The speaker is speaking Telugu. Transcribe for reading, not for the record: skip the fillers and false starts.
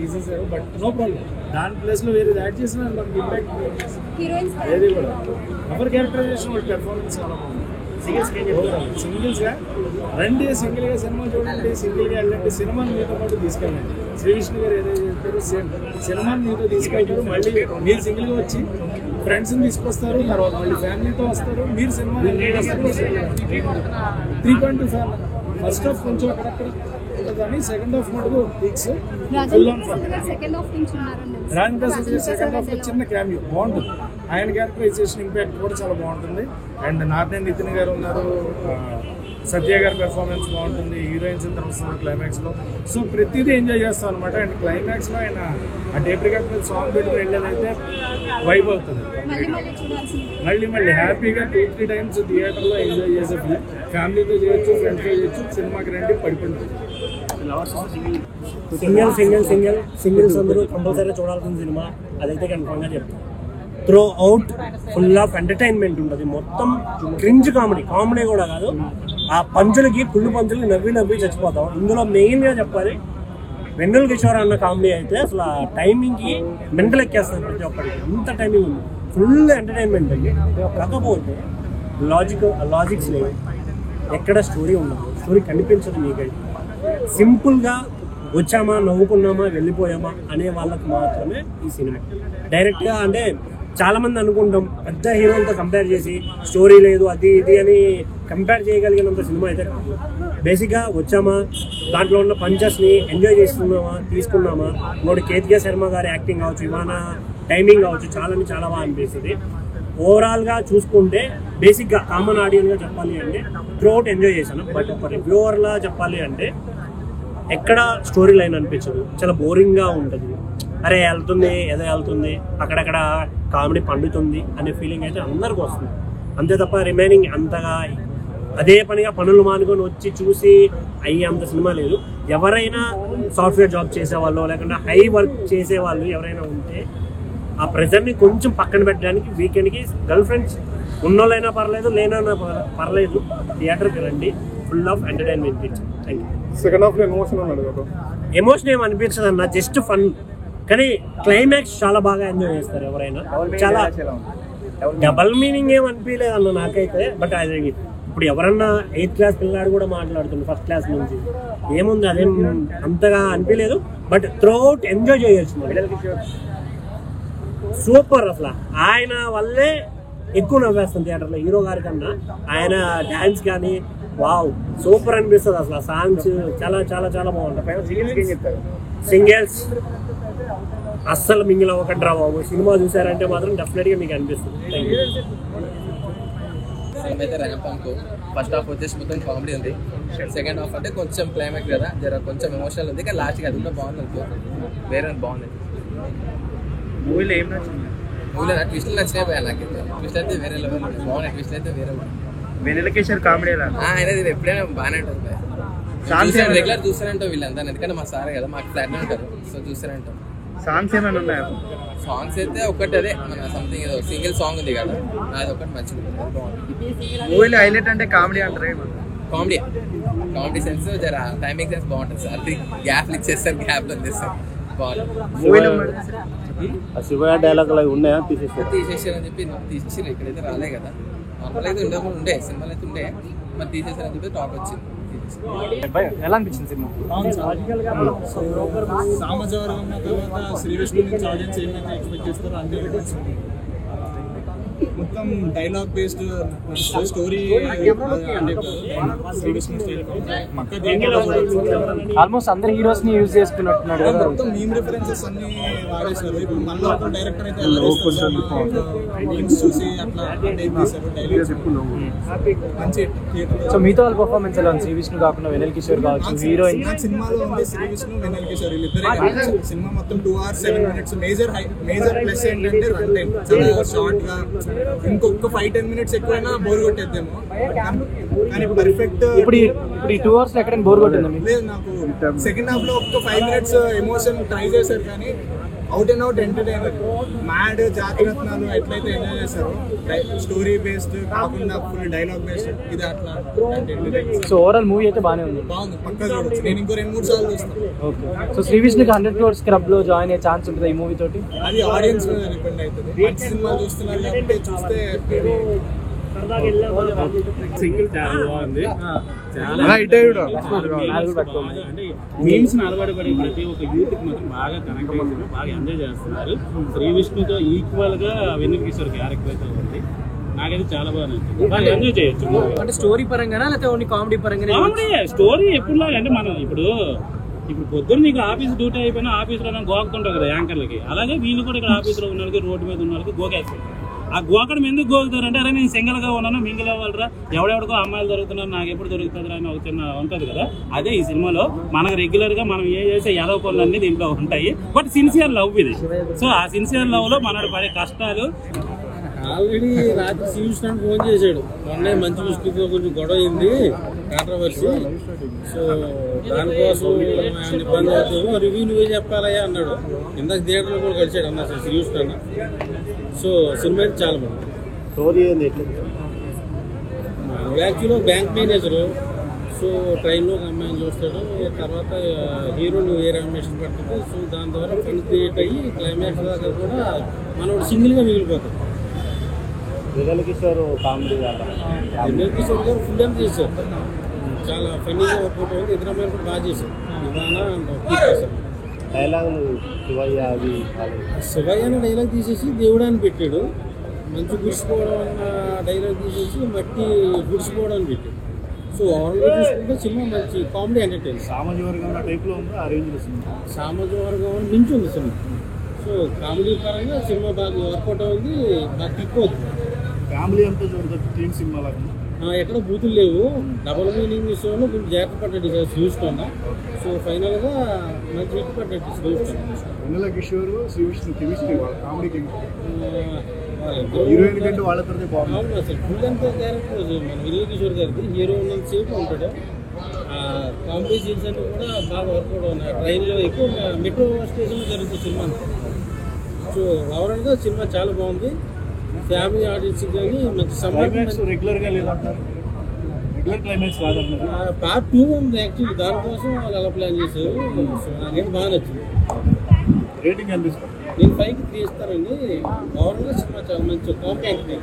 తీసేసారు బట్ నో ప్రాబ్లం. దాని ప్లేస్ లో వేరే యాడ్ చేసిన మనకి ఇంపాక్ట్ ఏది కూడా ఎవరి క్యారెక్టరైజేషన్ వాళ్ళ పెర్ఫార్మెన్స్ చాలా బాగుంది. సింగిల్స్ గా రండి, సింగిల్ గా సినిమా చూడండి, సింగిల్ గా వెళ్ళండి, సినిమాని మీతో పాటు తీసుకెళ్ళండి. శ్రీ విష్ణు గారు ఏదైతే చెప్పారో సేమ్ సినిమాని మీతో తీసుకెళ్తారు. మళ్ళీ మీరు సింగిల్ గా వచ్చి ఫ్రెండ్స్ ని తీసుకొస్తారు, తర్వాత మళ్ళీ ఫ్యామిలీతో వస్తారు. మీరు సినిమా 3.2 ఫస్ట్ హాఫ్ కొంచెం అక్కడక్కడ కానీ సెకండ్ హాఫ్ మటుకు peaks full on fun. Rajan Prasad second half లో చిన్న క్యామియో బాగుంటుంది. ఆయన క్యారెక్టరైజేషన్ ఇంపాక్ట్ కూడా చాలా బాగుంటుంది. అండ్ నార్నే నితిన్ గారు ఉన్నారు, సత్య గారి పెర్ఫార్మెన్స్ బాగుంటుంది, హీరోయిన్స్ ఇద్దరు వస్తున్నారు క్లైమాక్స్ లో. సో ప్రతిదీ ఎంజాయ్ చేస్తాం అనమాట. అండ్ క్లైమాక్స్ లో ఆయన ఆ టేప్ రికార్డ్ మీద సాంగ్ పెట్టుకుని వెళ్ళేదైతే వైబ్ అవుతుంది. మళ్ళీ హ్యాపీగా 2-3 టైమ్స్ థియేటర్ లో ఎంజాయ్ చేసే ఫిల్మ్. ఫ్యామిలీతో చేయొచ్చు, ఫ్రెండ్స్తో చేయొచ్చు. సినిమాకి రండి, పడిపోయింది. సింగిల్స్ అందరూ కంపల్సరీ చూడాల్సిన సినిమా అదైతే కన్ఫర్మ్గా చెప్తాను. Throw out full of entertainment ఉంటుంది. మొత్తం క్రింజ్ కామెడీ కూడా కాదు. ఆ పంచులకి కుళ్ళు పంచులకి నవ్వి చచ్చిపోతాం. ఇందులో మెయిన్గా చెప్పాలి వెన్నెల కిషోర్ అన్న కామెడీ అయితే అసలు ఆ టైమింగ్కి మెంటల్ ఎక్కేస్తుంది ప్రతి ఒక్కరికి. అంత టైమింగ్ ఉంది, ఫుల్ ఎంటర్టైన్మెంట్ అండి. కాకపోతే లాజిక్స్ లేవు, ఎక్కడ స్టోరీ ఉండదు, స్టోరీ కనిపించదు మీకైతే. సింపుల్గా వచ్చామా, నవ్వుకున్నామా, వెళ్ళిపోయామా అనే వాళ్ళకి మాత్రమే ఈ సినిమా. డైరెక్ట్గా అంటే చాలామంది అనుకుంటాం పెద్ద హీరోలతో కంపేర్ చేసి స్టోరీ లేదు అది ఇది అని కంపేర్ చేయగలిగినంత సినిమా అయితే కాదు. బేసిక్గా వచ్చామా, దాంట్లో ఉన్న పంచెస్ని ఎంజాయ్ చేస్తున్నామా, తీసుకున్నామా. ఇంకోటి కేతికా శర్మ గారి యాక్టింగ్ కావచ్చు, ఇవాళ టైమింగ్ కావచ్చు, చాలా బాగా అనిపిస్తుంది. ఓవరాల్గా చూసుకుంటే బేసిక్గా కామన్ ఆడియన్గా చెప్పాలి అంటే త్రూఅవుట్ ఎంజాయ్ చేశాను. బట్ ఒక రివ్యూవర్లా చెప్పాలి అంటే ఎక్కడ స్టోరీ లైన్ అనిపించదు, చాలా బోరింగ్గా ఉంటుంది. అరే వెళ్తుంది అక్కడక్కడ కామెడీ పండుతుంది అనే ఫీలింగ్ అయితే అందరికీ వస్తుంది. అంతే తప్ప రిమైనింగ్ అంతగా అదే పనిగా పనులు మానుకొని వచ్చి చూసి అయ్యే అంత సినిమా లేదు. ఎవరైనా సాఫ్ట్వేర్ జాబ్ చేసేవాళ్ళు లేకుంటే హై వర్క్ చేసేవాళ్ళు ఎవరైనా ఉంటే ఆ ప్రెజర్ని కొంచెం పక్కన పెట్టడానికి వీకెండ్కి గర్ల్ ఫ్రెండ్స్ ఉన్నోళ్ళైనా పర్లేదు, లేనైనా పర్లేదు, థియేటర్కి రండి. Full of entertainment picture. Thank you. Second half emotion ఏం అనిపించదు అన్న, జస్ట్ ఫన్. కానీ క్లైమాక్స్ చాలా బాగా ఎంజాయ్ చేస్తారు ఎవరైనా. చాలా డబల్ మీనింగ్ ఏం అనిపించలేదు అన్న నాకైతే. బట్ అది ఇప్పుడు ఎవరన్నా 8th క్లాస్ పిల్లాడు కూడా మాట్లాడుతుంది ఫస్ట్ క్లాస్ నుంచి, ఏముంది అదేం అంతగా అనిపించలేదు. బట్ త్రూఅవుట్ ఎంజాయ్ చేయొచ్చు. సూపర్ అసలు. ఆయన వల్లే ఎక్కువ నవ్వేస్తాం థియేటర్లో హీరో గారి కన్నా. ఆయన డాన్స్ కానీ వావ్ సూపర్ అనిపిస్తుంది అసలు. సాంగ్స్ చాలా బాగుంటాయి. సింగిల్స్ అస్సలు మింగిల్ అవ్వకండి రా బాబు. సినిమా చూసారంటే మాత్రం డెఫినెట్గా మీకు అనిపిస్తుంది. సినిమా అయితే ర్యాంప్ అనుకో. ఫస్ట్ హాఫ్ వచ్చేసి మొత్తం కామెడీ ఉంది, సెకండ్ హాఫ్ అంటే కొంచెం క్లైమాక్స్ కదా కొంచెం ఎమోషనల్ ఉంది. కానీ లాస్ట్కి అది కూడా బాగుంది అనుకో, వేరే బాగుంది. మూవీలో ఏం నచ్చింది? మూవీలో నాకు ట్విస్ట్లు నచ్చినాయి పోయా. నాకు ట్విస్ట్ అయితే వేరే లెవెల్ బాగున్నాయి. ట్విస్ట్ అయితే వేరే వెన్నెల కిషోర్ కామెడీ అనేది ఎప్పుడైనా బాగానే ఉంటుంది. రెగ్యులర్ చూస్తారంటావు వీళ్ళంతా, ఎందుకంటే మా సార్ కదా మాకు ఫ్లాట్ ఉంటారు, సో చూస్తారంటాం. సాంగ్స్ ఏమైనా ఉన్నాయా? సాంగ్స్ అయితే ఒకటి అదే మన సంథింగ్ ఏదో సింగిల్ సాంగ్ ఉంది కదా, అది ఒకటి మంచిది, బాగుంది. మూవీలో హైలైట్ అంటే కామెడీ అంటారు. కామెడీ సెన్స్ జర టైమింగ్ సెన్స్ బాగుంటుంది సార్. గ్యాప్ ఇచ్చేస్తారు, గ్యాప్లో వచ్చేస్తారు, బాగుంటుంది. శివ డైలాగ్ ఉన్నాయా? తీసేసారని చెప్పి తీసేసారు. ఇక్కడైతే రాలే కదా, నార్మల్ అయితే ఉండే సినిమాలు అయితే ఉండే, మరి తీసేసారని చెప్పి టాక్ వచ్చింది. ఎలా అనిపించింది సినిమా? సామజవరం ఉన్న తర్వాత శ్రీ విష్ణు నుంచి ఆడియన్స్ ఏమైతే ఎక్స్పెక్ట్ చేస్తారో అంతే మొత్తం dialogue based story. Sri Vishnu almost అందరు హీరోస్ ని యూజ్ చేసుకున్నట్టున్నాడు. మొత్తం మీమ్ రిఫరెన్సెస్ అన్ని వాడేశారు. ఇప్పుడు మళ్ళీ ఒక డైరెక్టర్ అయితే చూసి అట్లా మంచి. సో మీతో వాళ్ళ పర్ఫార్మెన్స్ ఎలా ఉంది? శ్రీ విష్ణు కాకుండా వెన్నెల కిషోర్ కావచ్చు, హీరోయిన్ సినిమాలో ఉంది శ్రీ విష్ణు, వెన్నెల కిషోర్ వీళ్ళిద్దరే. సినిమా మొత్తం 2 hours 7 minutes. మేజర్ ప్లస్ ఏంటంటే రన్ టైం చాలా షార్ట్ గా. ఇంకొక 5-10 minutes ఎక్కువైనా బోర్ కొట్టేద్దేమో. కానీ పర్ఫెక్ట్. ఇప్పుడు ఈ 2 hours ఎక్కడ బోర్ కొట్టిందా మీకు? లేదు, నాకు సెకండ్ హాఫ్ లో ఒక 5 minutes ఎమోషన్ ట్రై చేశారు కానీ out and out entertainer. Mad, Jathiratnalu ఎట్లయితే ఎంజాయ్ చేశారు, స్టోరీ బేస్డ్ కాకుండా ఫుల్ డైలాగ్ బేస్డ్, ఇది అట్లా సో ఓవరాల్ మూవీ అయితే బాగానే ఉంది. బాగుంది, పక్కా చూడొచ్చు. నేను ఇంకో 2-3 సార్లు చూస్తాను. ఓకే. సో శ్రీ విష్ణుకి 100 crores క్లబ్ లో జాయిన్ అయ్యే ఛాన్స్ ఉంటుంది ఈ మూవీ తోటి? అది ఆడియన్స్ మీద డిపెండ్ అవుతుంది. మంచి సినిమాలు చూస్తున్నారు కాబట్టి చూస్తే సింగిల్ చాలా బాగుంది. మీమ్స్ అలవాటు పడే ప్రతి ఒక్క యూత్ కి మాత్రం బాగా కనెక్ట్ అవుతుంది, బాగా ఎంజాయ్ చేస్తున్నారు. శ్రీ విష్ణుతో ఈక్వల్ గా వెన్నెల కిషోర్ క్యారెక్టర్ అయితే ఉంది. నాకైతే చాలా బాగా నచ్చింది, బాగా ఎంజాయ్ చేయొచ్చు. అంటే స్టోరీ పరంగానా లేకపోతే ఓన్లీ కామెడీ పరంగా? కామెడీ స్టోరీ ఎప్పుడులాగా అంటే మనం ఇప్పుడు పొద్దున్న నీకు ఆఫీస్ డ్యూటీ అయిపోయినా ఆఫీస్లో గోకుతుంటావు కదా యాంకర్లకి, అలాగే వీళ్ళు కూడా ఇక్కడ ఆఫీస్లో ఉన్న వాళ్ళకి రోడ్డు మీద ఉన్న వాళ్ళకి గోకేస్తారు. ఆ గోకడం ఎందుకు గోకుతారంటే, అరే నేను సింగిల్గా ఉన్నాను, మింగిల్ అవ్వాలరా, ఎవడెవడికో అమ్మాయిలు దొరుకుతున్నారు, నాకు ఎప్పుడు దొరుకుతుందిరా అని ఒక చిన్న ఉంటుంది కదా. అదే ఈ సినిమాలో మనకు రెగ్యులర్గా మనం ఏ చేసే యాదవ పనులన్నీ దీంట్లో ఉంటాయి. బట్ సిన్సియర్ లవ్ ఇది. సో ఆ సిన్సియర్ లవ్లో మనడు పడే కష్టాలు. ఆల్రెడీ రాత్రి శ్రీవిష్ణుకి ఫోన్ చేశాడు, మొన్నే మంచి విష్ణుతో కొంచెం గొడవ అయింది, కాంట్రవర్సీ, సో దానికోసం ఆయన ఇబ్బంది అవుతుంది, రివ్యూ నువ్వే చెప్పాలయ్యా అన్నాడు. ఇందాక థియేటర్లో కూడా కలిసాడు అన్న శ్రీవిష్ణు అన్న. సో సినిమా అయితే చాలా బాగుంది. స్టోరీ ఏంది? యాక్చువల్గా బ్యాంక్ మేనేజరు, సో ట్రైన్లో ఒక అమ్మాయిని చూస్తాడు, తర్వాత హీరోని వేరే అమ్మాయి ఇష్టపడుతుంది. సో దాని ద్వారా ఫండ్ క్రియేట్ అయ్యి క్లైమాక్స్ దాకా కూడా మనోడు సింగిల్గా మిగిలిపోతాడు. వెన్నెల కిషోర్ కామెడీ వెన్నెల కిషోర్ గారు ఫుల్ అని చేశారు, చాలా ఫన్నీగా ఒక్కొక్క ఉంది. ఇద్దరు అమ్మాయిలు కూడా బాగా చేశారు. ఇవాళ డైలాగులు శివయ్య అవి శివయ్య అనే డైలాగ్ తీసేసి దేవుడాన్ని పెట్టాడు, మంచి గుడిసిపోవడం అన్న డైలాగ్ తీసేసి మట్టి గుడిసిపోవడం అని పెట్టాడు. సో ఓవరాల్గా చూసుకుంటే సినిమా మంచి కామెడీ ఎంటర్టైన్. సామాజిక వర్గం టైప్లో ఉంది, ఆ రేంజ్లో సినిమా. సామాజిక వర్గం మించి ఉంది సినిమా. సో కామెడీ పరంగా సినిమా బాగా వర్కౌట్ అవుతుంది, బాగా కిక్ అవుతుంది. ఫ్యామిలీ అంతా చూడదు టీమ్ సినిమా లాగా. ఎక్కడ బూతులు లేవు, డబుల్ మీనింగ్ విషయంలో కొంచెం జాగ్రత్త పడ్డట్టు చూస్తున్నా. సో ఫైనల్గా మంచి హిట్ పడ్డట్టు చూస్తున్నా. వెన్నెల కిషోర్ శ్రీ విష్ణు కెమిస్ట్రీ, వాళ్ళ కామెడీ హీరోయిన్ కంటే వాళ్ళతో బాగుంది. అవును, అసలు ఫుల్ అంతా క్యారెక్టర్ మన వెన్నెల కిషోర్ గారికి హీరో ఉన్నంత సేపు ఉంటాడు. కామెడీ సీన్స్ అన్ని కూడా బాగా వర్కౌట్ ఉన్నాయి. ట్రైన్లో ఎక్కువ మెట్రో స్టేషన్లో జరుగుతుంది సినిమా. సో ఓవరాల్గా సినిమా చాలా బాగుంది. ఫ్యామిలీ ఆడియన్స్ కానీ మంచి సమయం. రెగ్యులర్గా లేదంటారు, రెగ్యులర్ క్లైమాక్స్ కాదన్నారు. పార్ట్ 2 ఉంది యాక్చువల్లీ, దానికోసం వాళ్ళు అలా ప్లాన్ చేశారు. సో నాకైతే బాగా నచ్చింది. రేటింగ్ ఎంత ఇస్తారు? నేను 5కి 3 ఇస్తానండి. ఓవరాల్గా సినిమా చాలా మంచి కామెడీ.